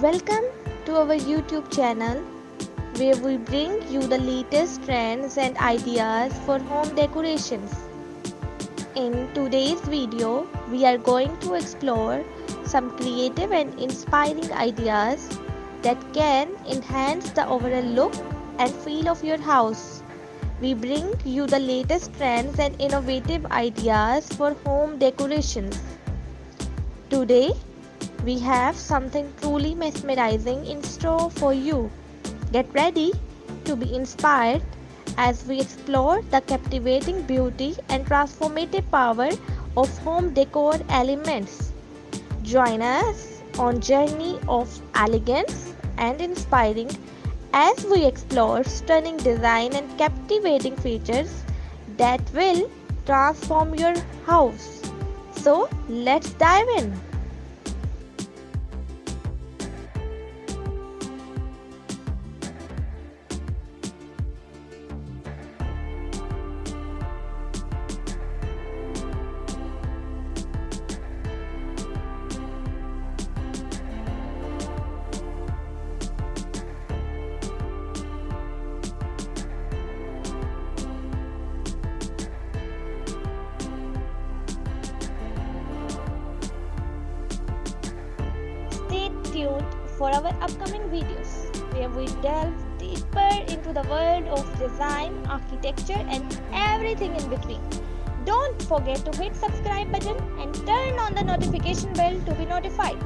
Welcome to our YouTube channel where we bring you the latest trends and ideas for home decorations. In today's video, we are going to explore some creative and inspiring ideas that can enhance the overall look and feel of your house. We bring you the latest trends and innovative ideas for home decorations. Today, we have something truly mesmerizing in store for you. Get ready to be inspired as we explore the captivating beauty and transformative power of home decor elements. Join us on journey of elegance and inspiring as we explore stunning design and captivating features that will transform your house. So, let's dive in. Stay tuned for our upcoming videos where we delve deeper into the world of design, architecture, and everything in between. Don't forget to hit subscribe button and turn on the notification bell to be notified